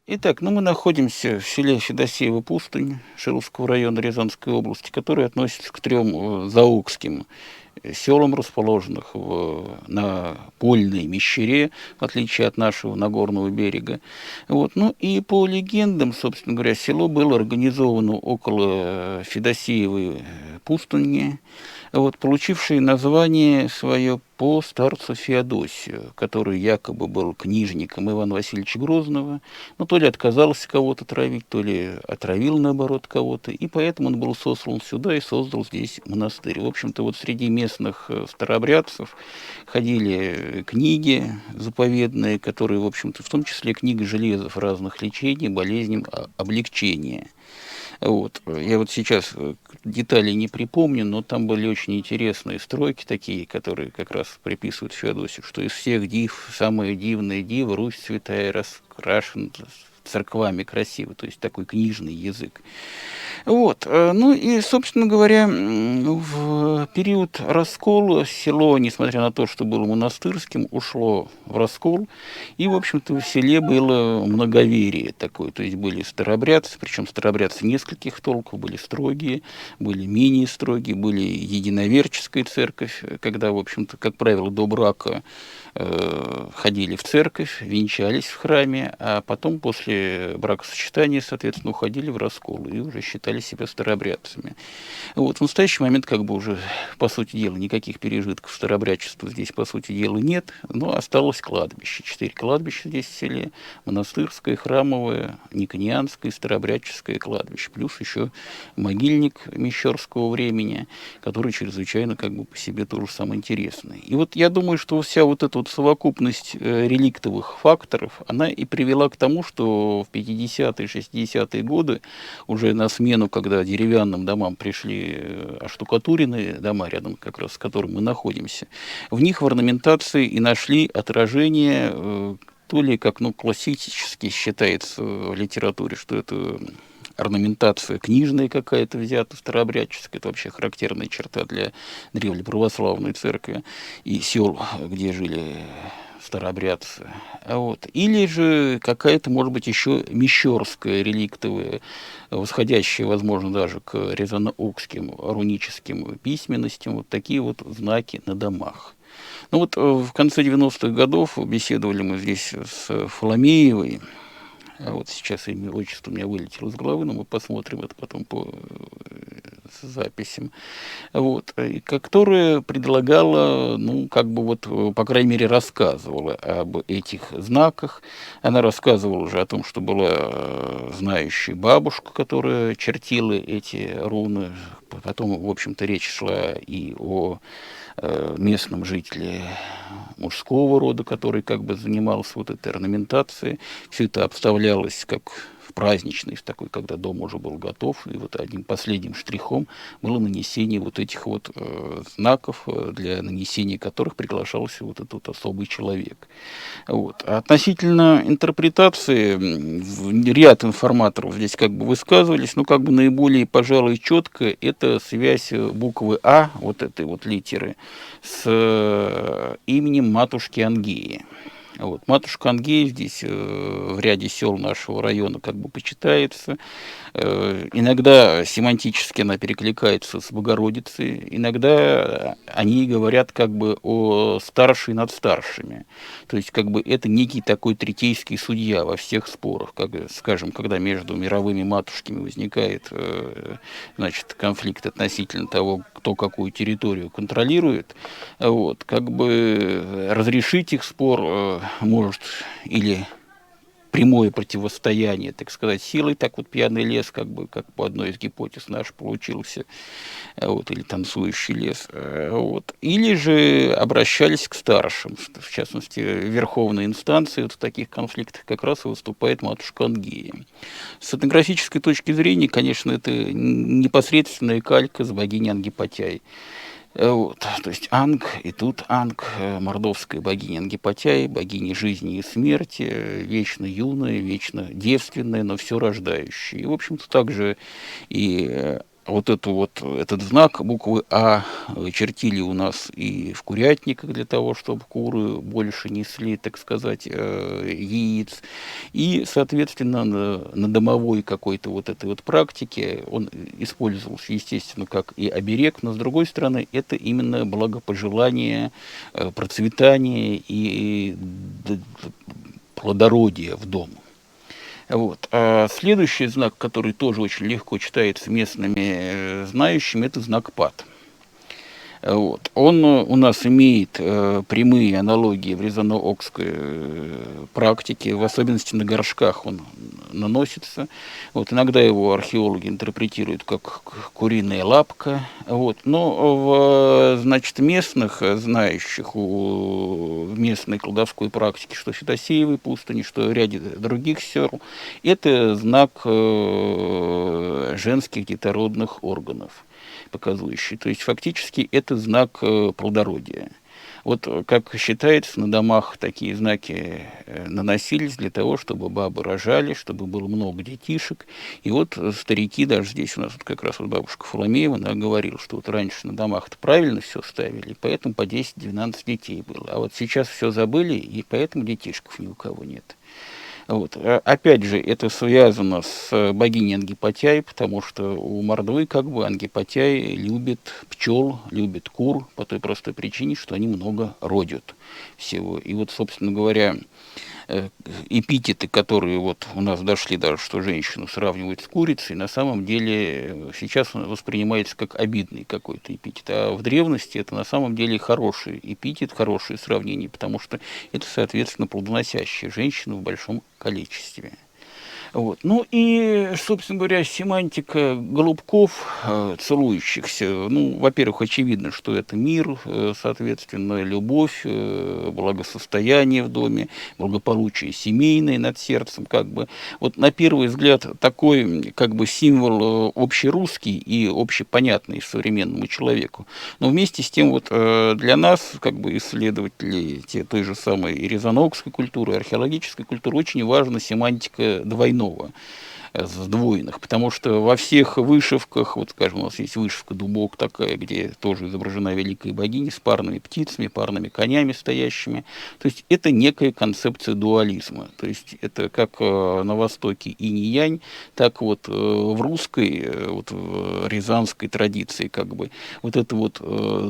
Итак, мы находимся в селе Федосеева пустынь Шиловского района Рязанской области, который относится к трем заокским селам, расположенных на Польной Мещере, в отличие от нашего Нагорного берега. Вот. Ну и по легендам, собственно говоря, село было организовано около Федосеевой пустыни, вот, получившее название свое по старцу Феодосию, который якобы был книжником Ивана Васильевича Грозного, но то ли отказался кого-то травить, то ли отравил, наоборот, кого-то, и поэтому он был сослан сюда и создал здесь монастырь. В общем-то, вот среди местных старообрядцев ходили книги заповедные, которые, в общем-то, в том числе книга железов разных лечений, болезней, облегчения. Вот. Я вот сейчас деталей не припомню, но там были очень интересные стройки такие, которые как раз приписывают Феодосию, что из всех див самое дивное диво, Русь святая раскрашена церквами красиво, то есть такой книжный язык. Вот. Ну и, собственно говоря, в период раскола село, несмотря на то, что было монастырским, ушло в раскол, и, в общем-то, в селе было многоверие такое, то есть были старообрядцы, причем старообрядцы нескольких толков, были строгие, были менее строгие, были единоверческая церковь, когда, в общем-то, как правило, до брака ходили в церковь, венчались в храме, а потом после бракосочетания, соответственно, уходили в раскол и уже считали себя старообрядцами. Вот в настоящий момент, как бы уже, по сути дела, никаких пережитков старообрядчества здесь, по сути дела, нет, но осталось кладбище. 4 кладбища здесь в селе: монастырское, храмовое, никонианское, старообрядческое кладбище, плюс еще могильник мещерского времени, который чрезвычайно как бы по себе тоже самое интересное. И вот я думаю, что вся вот эта вот совокупность реликтовых факторов, она и привела к тому, что в 50-е, 60-е годы, уже на смену, когда деревянным домам пришли оштукатуренные дома, рядом как раз с которым мы находимся, в них в орнаментации и нашли отражение, то ли как классически считается в литературе, что это орнаментация книжная какая-то взята, старообрядческая, это вообще характерная черта для древнеправославной церкви и сел, где жили старообрядцы. Вот. Или же какая-то, может быть, еще мещерская, реликтовая, восходящая, возможно, даже к рязано-окским руническим письменностям, вот такие вот знаки на домах. Ну вот в конце 90-х годов беседовали мы здесь с Фоломеевой. Вот сейчас имя, отчество у меня вылетело из головы, но мы посмотрим это потом по записям. Вот, и которая предлагала, как бы вот, по крайней мере, рассказывала об этих знаках. Она рассказывала уже о том, что была знающая бабушка, которая чертила эти руны. Потом, в общем-то, речь шла и о местном жителе мужского рода, который как бы занимался вот этой орнаментацией. Все это обставлялось как в праздничный, в такой, когда дом уже был готов, и вот одним последним штрихом было нанесение вот этих вот знаков, для нанесения которых приглашался вот этот вот особый человек. Вот. А относительно интерпретации, ряд информаторов здесь как бы высказывались, но как бы наиболее, пожалуй, четко это связь буквы А, вот этой вот литеры, с именем матушки Ангеи. Вот. Матушка Ангея здесь в ряде сел нашего района как бы почитается. Иногда семантически она перекликается с Богородицей, иногда они говорят как бы о старшей над старшими. То есть как бы это некий такой третейский судья во всех спорах. Как, скажем, когда между мировыми матушками возникает значит, конфликт относительно того, кто какую территорию контролирует, вот, как бы разрешить их спор может или прямое противостояние, так сказать, силой, так вот пьяный лес, как бы, как по одной из гипотез наш получился, вот, или танцующий лес, вот. Или же обращались к старшим, в частности, верховной инстанции, вот в таких конфликтах как раз и выступает матушка Ангея. С этнографической точки зрения, конечно, это непосредственная калька с богиней Ангипатяй. Вот, то есть Анг, и тут Анг, мордовская богиня Ангипатяй, богиня жизни и смерти, вечно юная, вечно девственная, но все рождающая. И, в общем-то, также и этот знак буквы А чертили у нас и в курятниках для того, чтобы куры больше несли, так сказать, яиц. И, соответственно, на домовой какой-то вот этой вот практике он использовался, естественно, как и оберег, но, с другой стороны, это именно благопожелание, процветания и плодородия в дом. Вот. А следующий знак, который тоже очень легко читается местными знающими, это знак ПАД. Вот. Он у нас имеет прямые аналогии в резано-окской практике, в особенности на горшках он наносится. Вот. Иногда его археологи интерпретируют как куриная лапка. Вот. Но значит, местных знающих, в местной колдовской практике, что в Федосеевой пустыне, что в ряде других сел, это знак женских детородных органов показывающий. То есть фактически это знак плодородия. Вот как считается, на домах такие знаки наносились для того, чтобы бабы рожали, чтобы было много детишек. И вот старики, даже здесь у нас вот как раз вот бабушка Фоломеева, она говорила, что вот раньше на домах-то правильно все ставили, и поэтому по 10-12 детей было. А вот сейчас все забыли, и поэтому детишков ни у кого нет. Вот. Опять же, это связано с богиней Ангипатяй, потому что у мордвы как бы Ангипатяй любит пчел, любит кур по той простой причине, что они много родят всего. И вот, собственно говоря, эпитеты, которые вот у нас дошли даже, что женщину сравнивают с курицей, на самом деле сейчас воспринимается как обидный какой-то эпитет. А в древности это на самом деле хороший эпитет, хорошее сравнение, потому что это, соответственно, плодоносящая женщина в большом количестве. Вот. Ну и, собственно говоря, семантика голубков, целующихся, ну, во-первых, очевидно, что это мир, соответственно, любовь, благосостояние в доме, благополучие семейное над сердцем, как бы. Вот на первый взгляд такой, как бы, символ общерусский и общепонятный современному человеку. Но вместе с тем вот для нас, как бы, исследователей той же самой резано-окской культуры, археологической культуры, очень важна семантика двойного, сдвоенных, потому что во всех вышивках, вот, скажем, у нас есть вышивка «Дубок» такая, где тоже изображена великая богиня с парными птицами, парными конями стоящими. То есть это некая концепция дуализма. То есть это как на Востоке инь-янь, так вот в русской, вот в рязанской традиции, как бы, вот это вот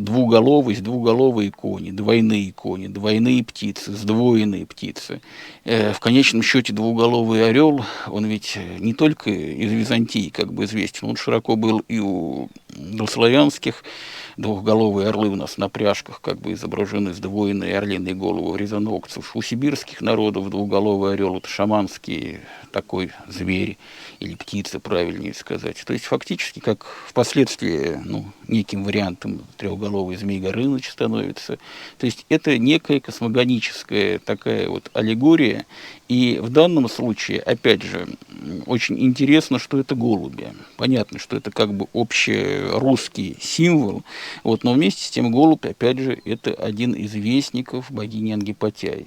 двуголовость, двуголовые кони, двойные птицы, сдвоенные птицы. В конечном счете двуголовый орел, он ведь не только из Византии, как бы, известен, он широко был и у дославянских. Двухголовые орлы у нас на пряжках, как бы, изображены сдвоенные орлиные головы у резано-окцев. У сибирских народов двуголовый орел — это шаманский такой зверь, или птица, правильнее сказать. То есть фактически, как впоследствии, ну, неким вариантом трехголовый змей Горыныч становится. То есть это некая космогоническая такая вот аллегория. И в данном случае, опять же, очень интересно, что это голуби. Понятно, что это как бы общерусский символ, вот, но вместе с тем голубь, опять же, это один из вестников богини Ангипатяи.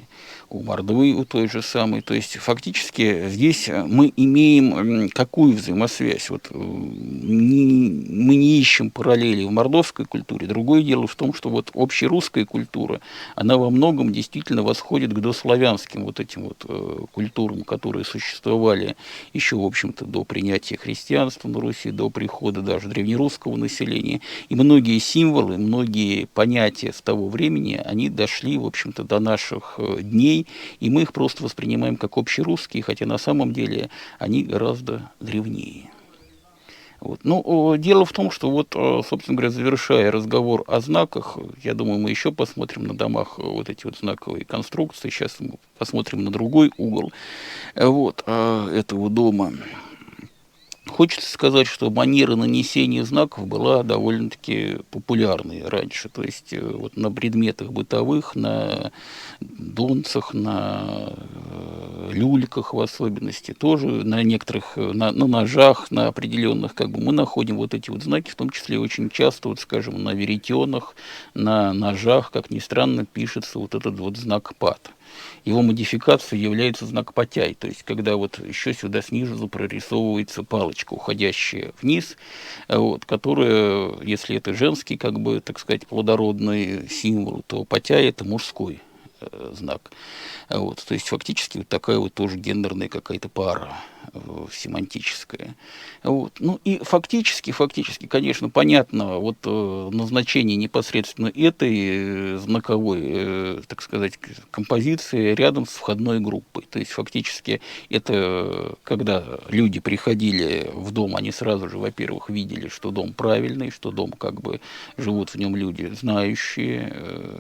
У мордвы, у той же самой. То есть фактически здесь мы имеем какую взаимосвязь? Вот, мы не ищем параллели в мордовской культуре. Другое дело в том, что вот общерусская культура, она во многом действительно восходит к дославянским вот этим вот культурам, которые существовали еще, в общем-то, до принятия христианства на Руси, до прихода даже древнерусского населения. И многие символы, многие понятия с того времени, они дошли, в общем-то, до наших дней, и мы их просто воспринимаем как общерусские, хотя на самом деле они гораздо древнее. Вот. Ну, дело в том, что вот, собственно говоря, завершая разговор о знаках, я думаю, мы еще посмотрим на домах вот эти вот знаковые конструкции. Сейчас мы посмотрим на другой угол вот, этого дома. Хочется сказать, что манера нанесения знаков была довольно-таки популярной раньше. То есть вот на предметах бытовых, на донцах, на люльках в особенности, тоже на некоторых, на ножах, на определенных, как бы мы находим вот эти вот знаки, в том числе очень часто, вот скажем, на веретенах, на ножах, как ни странно, пишется вот этот вот знак пат. Его модификацией является знак потяй, то есть когда вот еще сюда снизу прорисовывается палочка, уходящая вниз, вот, которая, если это женский, как бы, так сказать, плодородный символ, то потяй это мужской знак. Вот, то есть фактически вот такая вот тоже гендерная какая-то пара семантическая. Вот. Ну и фактически, конечно, понятно вот назначение непосредственно этой знаковой, так сказать, композиции рядом с входной группой. То есть фактически это когда люди приходили в дом, они сразу же, во-первых, видели, что дом правильный, что дом как бы живут в нем люди, знающие,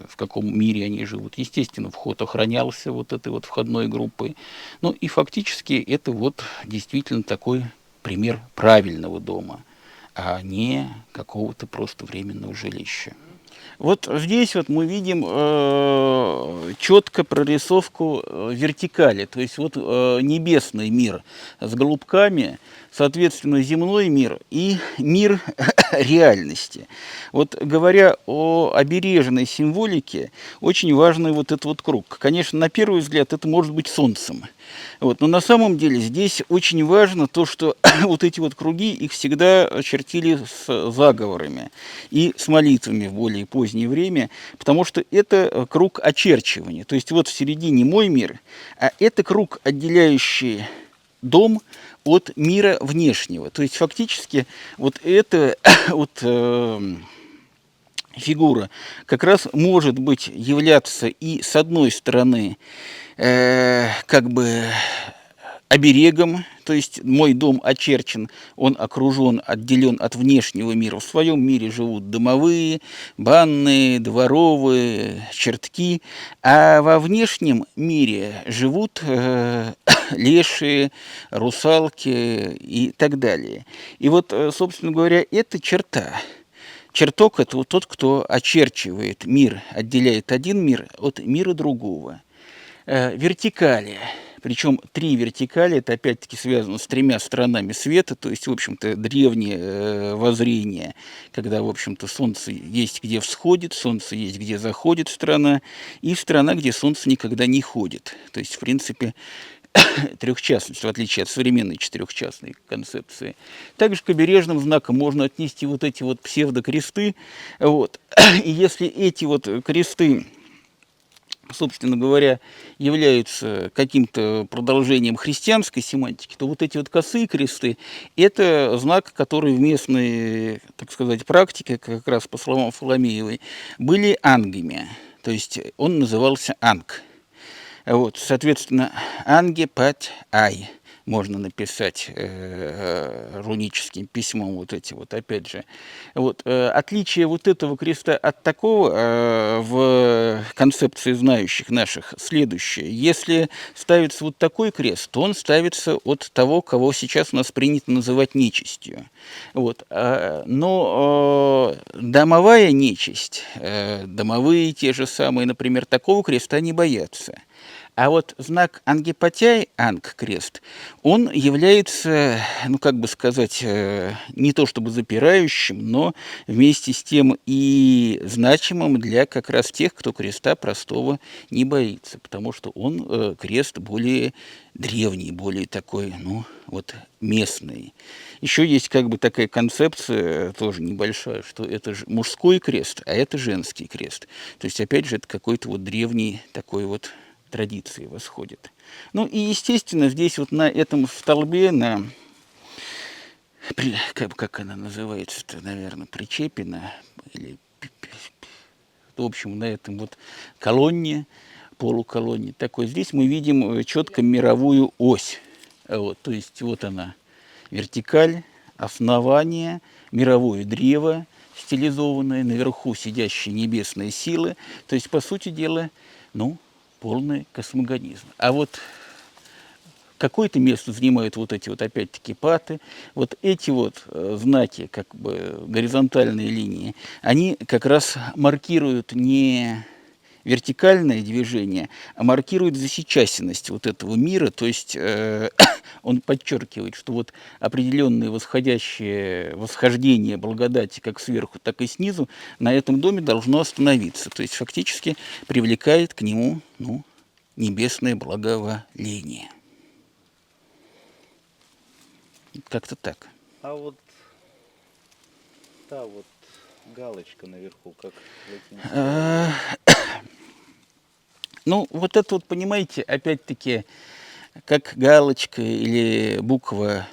в каком мире они живут. Естественно, вход охранялся вот этой вот входной группой. Ну и фактически это вот действительно такой пример правильного дома, а не какого-то просто временного жилища. Вот здесь вот мы видим четко прорисовку вертикали, то есть вот небесный мир с голубками, соответственно, земной мир и мир реальности. Вот говоря о обережной символике, очень важный вот этот вот круг. Конечно, на первый взгляд это может быть солнцем. Вот, но на самом деле здесь очень важно то, что вот эти вот круги, их всегда чертили с заговорами и с молитвами в более позднее время, потому что это круг очерчивания. То есть вот в середине мой мир, а это круг, отделяющий дом от мира внешнего. То есть фактически вот это вот фигура как раз может быть являться и с одной стороны как бы оберегом, то есть мой дом очерчен, он окружен, отделен от внешнего мира. В своем мире живут домовые, банные, дворовые, чертки, а во внешнем мире живут лешие, русалки и так далее. И вот, собственно говоря, это черта. Чертог – это вот тот, кто очерчивает мир, отделяет один мир от мира другого. Вертикали. Причем 3 вертикали, это опять-таки связано с 3 сторонами света, то есть, в общем-то, древнее воззрение, когда, в общем-то, солнце есть где всходит, солнце есть где заходит страна, и страна, где солнце никогда не ходит. То есть, в принципе, трехчастность, в отличие от современной четырехчастной концепции. Также к обережным знакам можно отнести вот эти вот псевдокресты. Вот. И если эти вот кресты, собственно говоря, являются каким-то продолжением христианской семантики, то вот эти вот косые кресты – это знак, который в местной, так сказать, практике, как раз по словам Фоломеевой, были ангами. То есть он назывался анг. Вот, соответственно, анге-пат-ай можно написать руническим письмом вот эти вот, опять же. Вот, отличие вот этого креста от такого в концепции знающих наших следующее. Если ставится вот такой крест, то он ставится от того, кого сейчас у нас принято называть нечистью. Вот, но домовая нечисть, домовые те же самые, например, такого креста не боятся. А вот знак ангепатяй, анг-крест, он является, ну, как бы сказать, не то чтобы запирающим, но вместе с тем и значимым для как раз тех, кто креста простого не боится, потому что он крест более древний, более такой, ну, вот местный. Еще есть как бы такая концепция, тоже небольшая, что это же мужской крест, а это женский крест. То есть, опять же, это какой-то вот древний такой вот традиции восходит. Ну и, естественно, здесь вот на этом столбе, как она называется-то, наверное, причепина, или, в общем, на этом вот колонне, полуколонне такой, здесь мы видим четко мировую ось. Вот, то есть вот она, вертикаль, основание, мировое древо, стилизованное, наверху сидящие небесные силы. То есть, по сути дела, ну, полный космогонизм. А вот какое-то место занимают вот эти вот опять-таки паты, вот эти вот знаки, как бы горизонтальные линии, они как раз маркируют не вертикальное движение, а маркирует засечасенность вот этого мира, то есть он подчеркивает, что вот определенные восхождение благодати как сверху, так и снизу на этом доме должно остановиться, то есть фактически привлекает к нему, ну, небесное благоволение. Как-то так. А вот та вот галочка наверху, как латинская. Ну, вот это вот, понимаете, опять-таки, как галочка или буква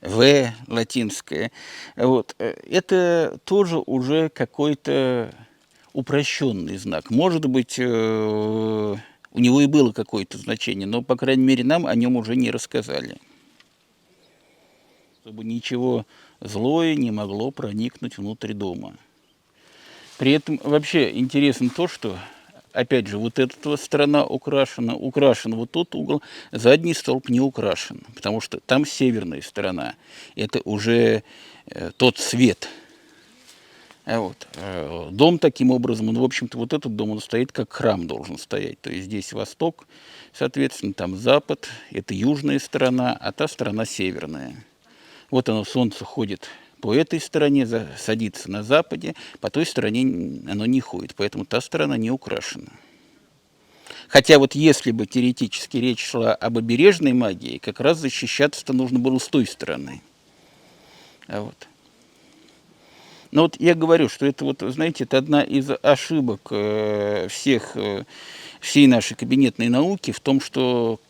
В латинская, вот, это тоже уже какой-то упрощенный знак. Может быть, у него и было какое-то значение, но, по крайней мере, нам о нем уже не рассказали. Чтобы ничего злое не могло проникнуть внутрь дома. При этом вообще интересно то, что, опять же, вот эта сторона украшена вот тот угол, задний столб не украшен, потому что там северная сторона. Это уже тот свет. Вот. Дом таким образом, он, в общем-то, вот этот дом, он стоит как храм должен стоять. То есть здесь восток, соответственно, там запад, это южная сторона, а та сторона северная. Вот оно, солнце ходит по этой стороне, садится на западе, по той стороне оно не ходит, поэтому та сторона не украшена. Хотя вот если бы теоретически речь шла об обережной магии, как раз защищаться-то нужно было с той стороны. Вот. Но вот я говорю, что это вот, знаете, это одна из ошибок всей нашей кабинетной науки в том, что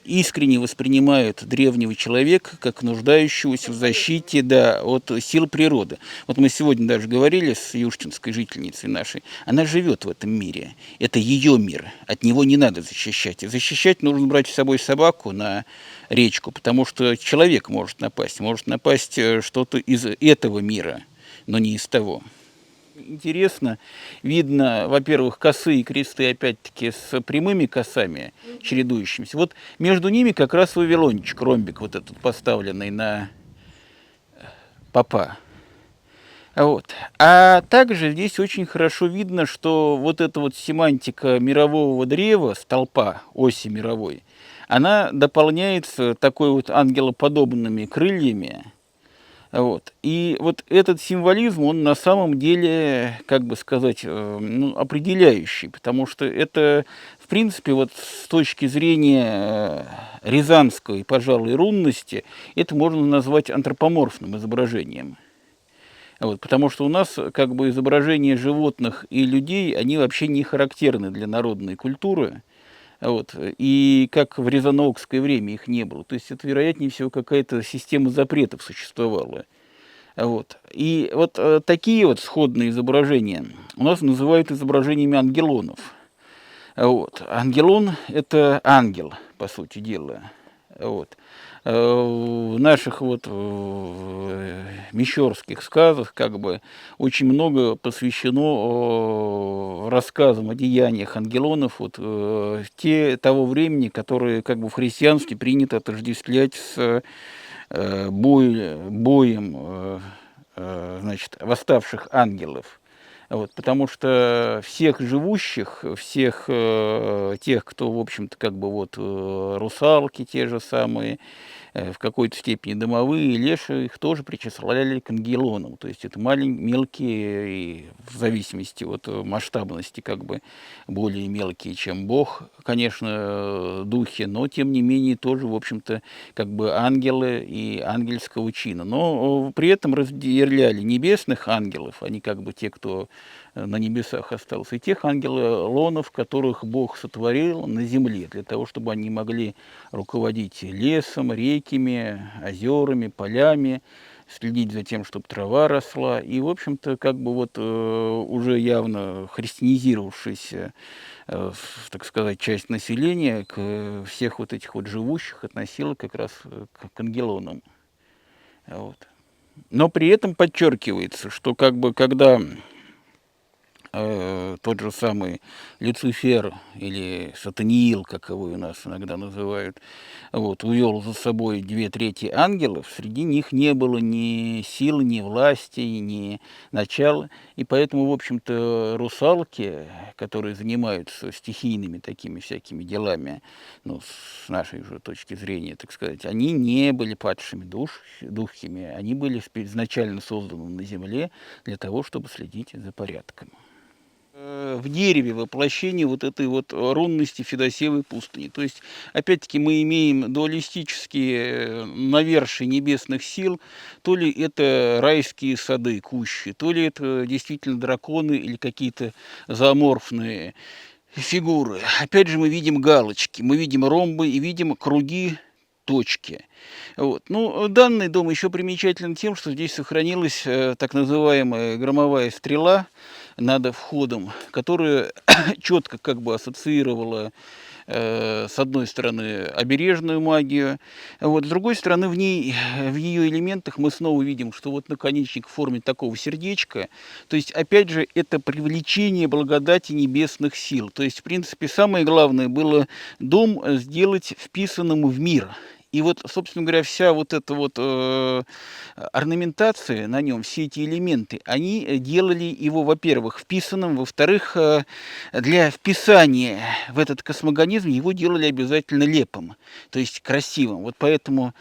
искренне воспринимают древнего человека как нуждающегося в защите, да, от сил природы. Вот мы сегодня даже говорили с южтинской жительницей нашей, она живет в этом мире, это ее мир, от него не надо защищать. И защищать нужно брать с собой собаку на речку, потому что человек может напасть что-то из этого мира, но не из того. Интересно, видно, во-первых, косые кресты, опять-таки, с прямыми косами, чередующимися. Вот между ними как раз вавилончик, ромбик вот этот поставленный на попа. Вот. А также здесь очень хорошо видно, что вот эта вот семантика мирового древа, столпа, оси мировой, она дополняется такой вот ангелоподобными крыльями. Вот. И вот этот символизм, он на самом деле, как бы сказать, ну, определяющий, потому что это, в принципе, вот с точки зрения рязанской, пожалуй, рунности, это можно назвать антропоморфным изображением. Вот, потому что у нас как бы изображения животных и людей, они вообще не характерны для народной культуры. Вот. И как в рязанокское время их не было. То есть это, вероятнее всего, какая-то система запретов существовала. Вот. И вот такие вот сходные изображения у нас называют изображениями ангелонов. Вот. Ангелон – это ангел, по сути дела. Вот. В наших вот мещерских сказах как бы очень много посвящено рассказам о деяниях ангелонов вот, того времени, которые как бы в христианстве принято отождествлять с боем значит, восставших ангелов. Вот, потому что всех живущих, всех тех, кто, в общем-то, как бы вот русалки те же самые, в какой-то степени домовые, леши, их тоже причисляли к ангелонам. То есть это мелкие, и в зависимости от масштабности, как бы более мелкие, чем Бог, конечно, духи, но тем не менее тоже, в общем-то, как бы ангелы и ангельского чина. Но при этом разделяли небесных ангелов, они как бы те, кто на небесах остался, и тех ангелов, которых Бог сотворил на земле, для того, чтобы они могли руководить лесом, реками, озерами, полями, следить за тем, чтобы трава росла. И, в общем-то, как бы вот уже явно христианизировавшаяся, так сказать, часть населения всех вот этих вот живущих относила как раз к ангелонам. Вот. Но при этом подчеркивается, что как бы когда тот же самый Люцифер или Сатаниил, как его у нас иногда называют, вот, увел за собой 2/3 ангелов, среди них не было ни силы, ни власти, ни начала. И поэтому, в общем-то, русалки, которые занимаются стихийными такими всякими делами, ну, с нашей же точки зрения, так сказать, они не были падшими духами, они были изначально созданы на Земле для того, чтобы следить за порядком. В дереве воплощение вот этой вот рунности Федосеевой пустыни. То есть, опять-таки, мы имеем дуалистические навершия небесных сил, то ли это райские сады, кущи, то ли это действительно драконы или какие-то зооморфные фигуры. Опять же, мы видим галочки, мы видим ромбы и видим круги, точки. Вот. Ну, данный дом еще примечателен тем, что здесь сохранилась так называемая громовая стрела над входом, которая четко как бы ассоциировала с одной стороны обережную магию, вот, с другой стороны в ней, в ее элементах мы снова видим, что вот наконечник в форме такого сердечка, то есть опять же это привлечение благодати небесных сил, то есть в принципе самое главное было дом сделать вписанным в мир. И вот, собственно говоря, вся вот эта вот орнаментация на нем, все эти элементы, они делали его, во-первых, вписанным, во-вторых, для вписания в этот космогонизм его делали обязательно лепым, то есть красивым. Вот поэтому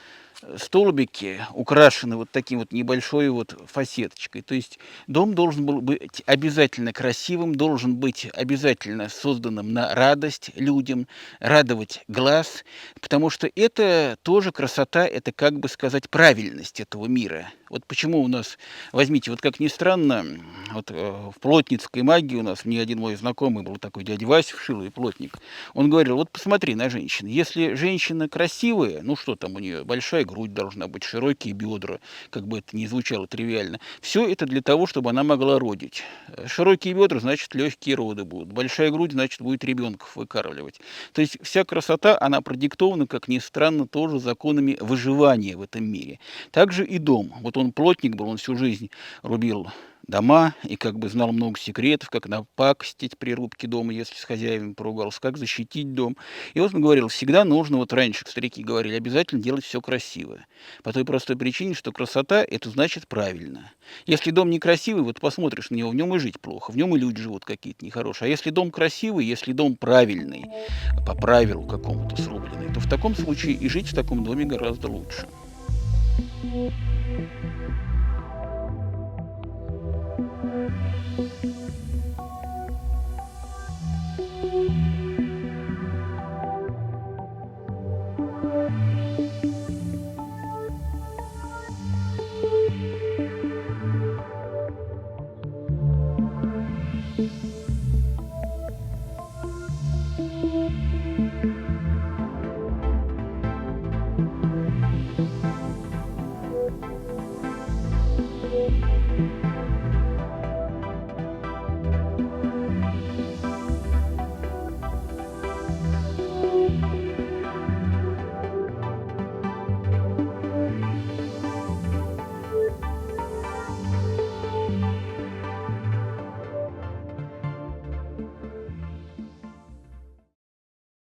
столбики украшены вот таким вот небольшой вот фасеточкой. То есть дом должен был быть обязательно красивым, должен быть обязательно созданным на радость людям, радовать глаз, потому что это тоже красота, это, как бы сказать, правильность этого мира. Вот почему у нас, возьмите, вот как ни странно, вот в плотницкой магии у нас, мне один мой знакомый был такой дядя Вася Вшилый, плотник, он говорил, вот посмотри на женщин, если женщина красивая, ну что там у нее, большая грудь должна быть, широкие бедра, как бы это ни звучало тривиально, все это для того, чтобы она могла родить. Широкие бедра, значит, легкие роды будут, большая грудь, значит, будет ребенков выкармливать. То есть вся красота, она продиктована, как ни странно, тоже законами выживания в этом мире. Также и дом. Вот он плотник был, он всю жизнь рубил дома и как бы знал много секретов, как напакостить при рубке дома, если с хозяевами поругался, как защитить дом. И вот он говорил, всегда нужно, вот раньше старики говорили, обязательно делать все красиво. По той простой причине, что красота – это значит правильно. Если дом некрасивый, вот посмотришь на него, в нем и жить плохо, в нем и люди живут какие-то нехорошие. А если дом красивый, если дом правильный, по правилу какому-то срубленный, то в таком случае и жить в таком доме гораздо лучше.